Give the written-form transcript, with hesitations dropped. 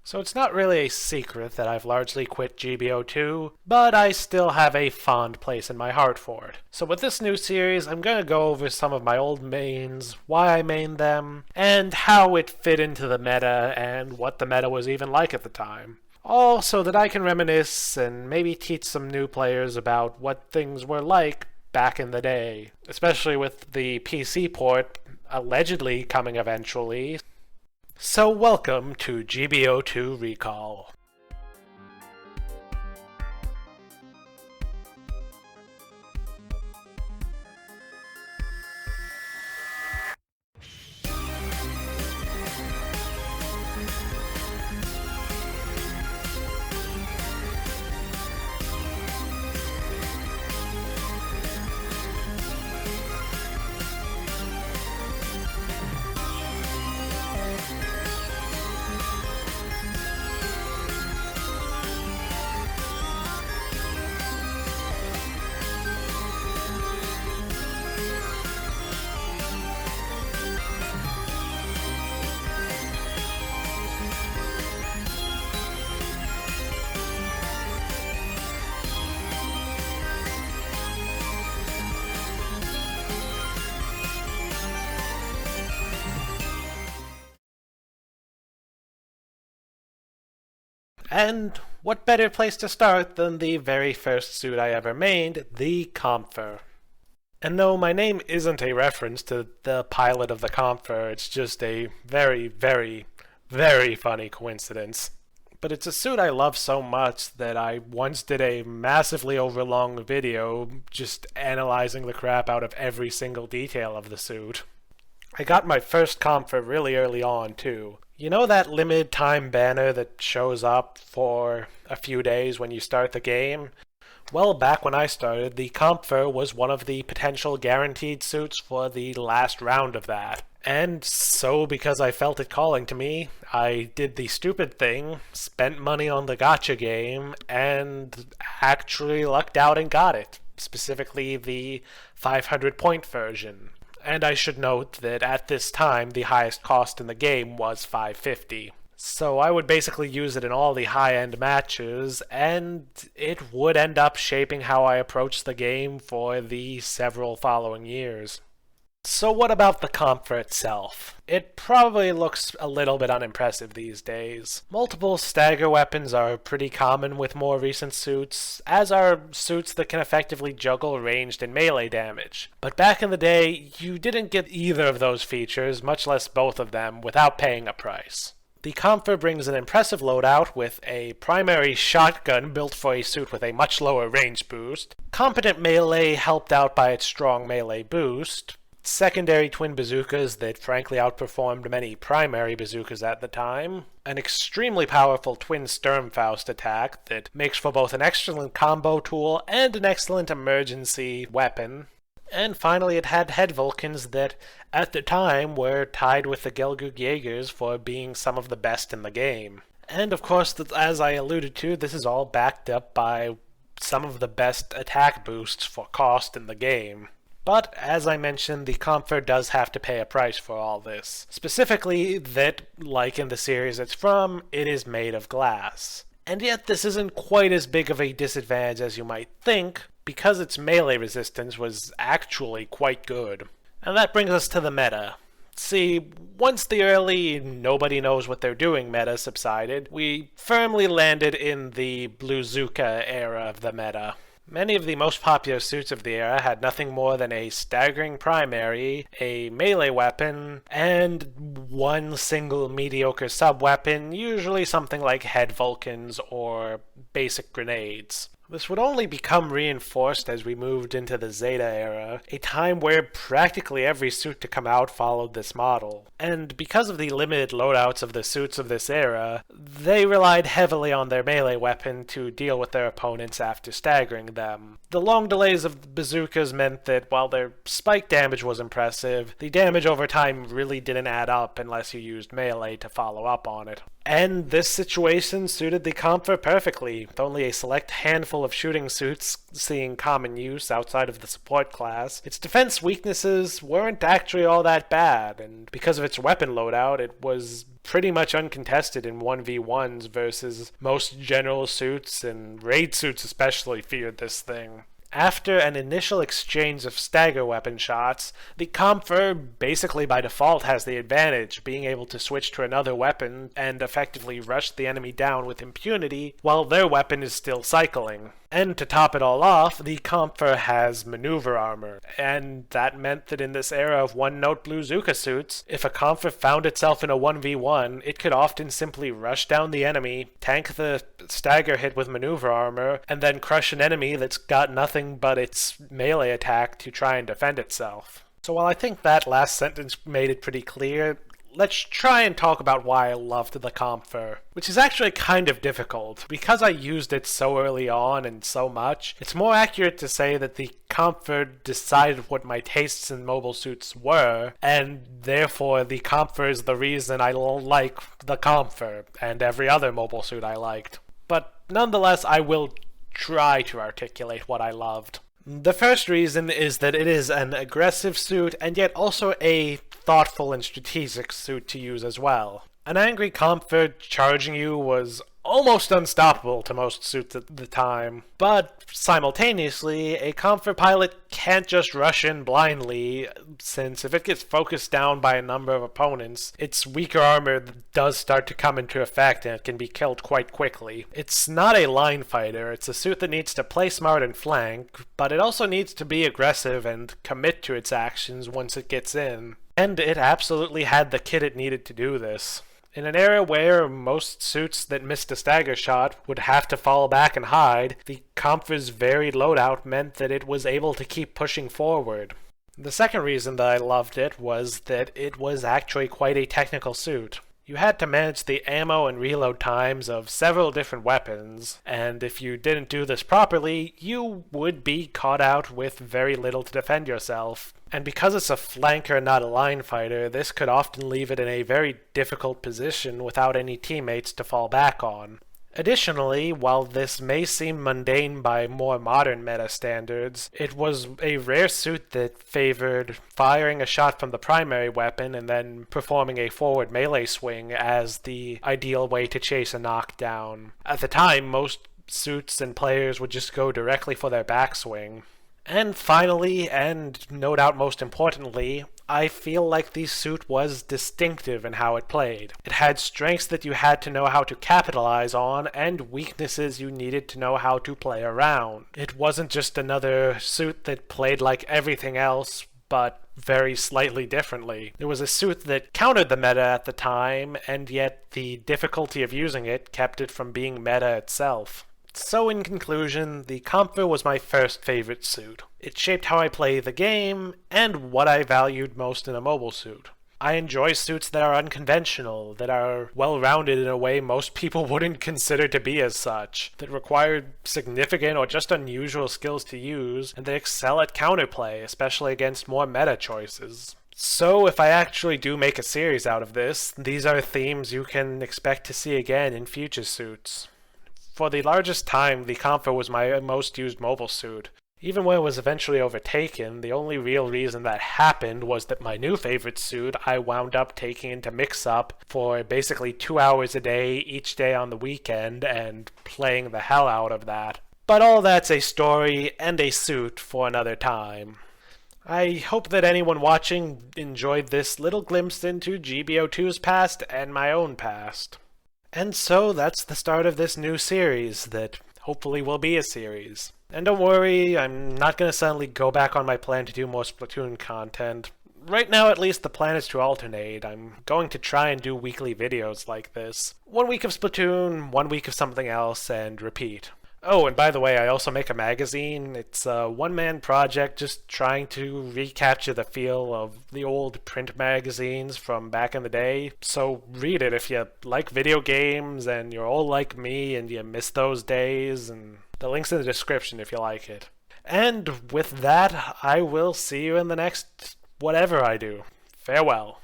So it's not really a secret that I've largely quit GBO2, but I still have a fond place in my heart for it. So with this new series, I'm going to go over some of my old mains, why I mained them, and how it fit into the meta and what the meta was even like at the time. All so that I can reminisce and maybe teach some new players about what things were like back in the day, especially with the PC port allegedly coming eventually. So welcome to GBO2 Recall. And what better place to start than the very first suit I ever made, the Kampfer. And though my name isn't a reference to the pilot of the Kampfer, it's just a very, very, very funny coincidence. But it's a suit I love so much that I once did a massively overlong video just analyzing the crap out of every single detail of the suit. I got my first Kampfer really early on, too. You know that limited time banner that shows up for a few days when you start the game? Well, back when I started, the Kampfer was one of the potential guaranteed suits for the last round of that. And so, because I felt it calling to me, I did the stupid thing, spent money on the gacha game, and actually lucked out and got it. Specifically the 500-point version. And I should note that at this time, the highest cost in the game was 550. So I would basically use it in all the high-end matches, and it would end up shaping how I approached the game for the several following years. So what about the Kampfer itself? It probably looks a little bit unimpressive these days. Multiple stagger weapons are pretty common with more recent suits, as are suits that can effectively juggle ranged and melee damage. But back in the day, you didn't get either of those features, much less both of them, without paying a price. The Kampfer brings an impressive loadout with a primary shotgun built for a suit with a much lower range boost, competent melee helped out by its strong melee boost, secondary twin bazookas that frankly outperformed many primary bazookas at the time, an extremely powerful twin Sturmfaust attack that makes for both an excellent combo tool and an excellent emergency weapon, and finally it had head Vulcans that, at the time, were tied with the Gelgug Jaegers for being some of the best in the game. And of course, as I alluded to, this is all backed up by some of the best attack boosts for cost in the game. But, as I mentioned, the Kampfer does have to pay a price for all this. Specifically that, like in the series it's from, it is made of glass. And yet this isn't quite as big of a disadvantage as you might think, because its melee resistance was actually quite good. And that brings us to the meta. See, once the early nobody knows what they're doing meta subsided, we firmly landed in the Bluezuka era of the meta. Many of the most popular suits of the era had nothing more than a staggering primary, a melee weapon, and one single mediocre sub-weapon, usually something like head Vulcans or basic grenades. This would only become reinforced as we moved into the Zeta era, a time where practically every suit to come out followed this model. And because of the limited loadouts of the suits of this era, they relied heavily on their melee weapon to deal with their opponents after staggering them. The long delays of the bazookas meant that while their spike damage was impressive, the damage over time really didn't add up unless you used melee to follow up on it. And this situation suited the Kampfer perfectly, with only a select handful of shooting suits seeing common use outside of the support class. Its defense weaknesses weren't actually all that bad, and because of its weapon loadout, it was pretty much uncontested in 1v1s versus most general suits, and raid suits especially feared this thing. After an initial exchange of stagger weapon shots, the Kampfer basically by default has the advantage, being able to switch to another weapon and effectively rush the enemy down with impunity while their weapon is still cycling. And to top it all off, the Kampfer has maneuver armor, and that meant that in this era of one-note Blue-Zuka suits, if a Kampfer found itself in a 1v1, it could often simply rush down the enemy, tank the stagger hit with maneuver armor, and then crush an enemy that's got nothing but its melee attack to try and defend itself. So while I think that last sentence made it pretty clear, let's try and talk about why I loved the Kampfer, which is actually kind of difficult. Because I used it so early on and so much, it's more accurate to say that the Kampfer decided what my tastes in mobile suits were, and therefore the Kampfer is the reason I like the Kampfer and every other mobile suit I liked. But nonetheless, I will try to articulate what I loved. The first reason is that it is an aggressive suit and yet also a thoughtful and strategic suit to use as well. An angry Kampfer charging you was almost unstoppable to most suits at the time, but simultaneously, a Kampfer pilot can't just rush in blindly, since if it gets focused down by a number of opponents, its weaker armor does start to come into effect and it can be killed quite quickly. It's not a line fighter, it's a suit that needs to play smart and flank, but it also needs to be aggressive and commit to its actions once it gets in. And it absolutely had the kit it needed to do this. In an era where most suits that missed a stagger shot would have to fall back and hide, the Kampfer's varied loadout meant that it was able to keep pushing forward. The second reason that I loved it was that it was actually quite a technical suit. You had to manage the ammo and reload times of several different weapons, and if you didn't do this properly, you would be caught out with very little to defend yourself. And because it's a flanker, not a line fighter, this could often leave it in a very difficult position without any teammates to fall back on. Additionally, while this may seem mundane by more modern meta standards, it was a rare suit that favored firing a shot from the primary weapon and then performing a forward melee swing as the ideal way to chase a knockdown. At the time, most suits and players would just go directly for their backswing. And finally, and no doubt most importantly, I feel like the suit was distinctive in how it played. It had strengths that you had to know how to capitalize on, and weaknesses you needed to know how to play around. It wasn't just another suit that played like everything else, but very slightly differently. It was a suit that countered the meta at the time, and yet the difficulty of using it kept it from being meta itself. So in conclusion, the Kampfer was my first favorite suit. It shaped how I play the game, and what I valued most in a mobile suit. I enjoy suits that are unconventional, that are well-rounded in a way most people wouldn't consider to be as such, that require significant or just unusual skills to use, and that excel at counterplay, especially against more meta choices. So if I actually do make a series out of this, these are themes you can expect to see again in future suits. For the largest time, the Kampfer was my most used mobile suit. Even when it was eventually overtaken, the only real reason that happened was that my new favorite suit I wound up taking into mix-up for basically 2 hours a day, each day on the weekend, and playing the hell out of that. But all that's a story and a suit for another time. I hope that anyone watching enjoyed this little glimpse into GBO2's past and my own past. And so that's the start of this new series that hopefully will be a series. And don't worry, I'm not going to suddenly go back on my plan to do more Splatoon content. Right now, at least, the plan is to alternate. I'm going to try and do weekly videos like this. 1 week of Splatoon, 1 week of something else, and repeat. Oh, and by the way, I also make a magazine. It's a one-man project just trying to recapture the feel of the old print magazines from back in the day. So read it if you like video games and you're all like me and you miss those days, and the link's in the description if you like it. And with that, I will see you in the next whatever I do. Farewell.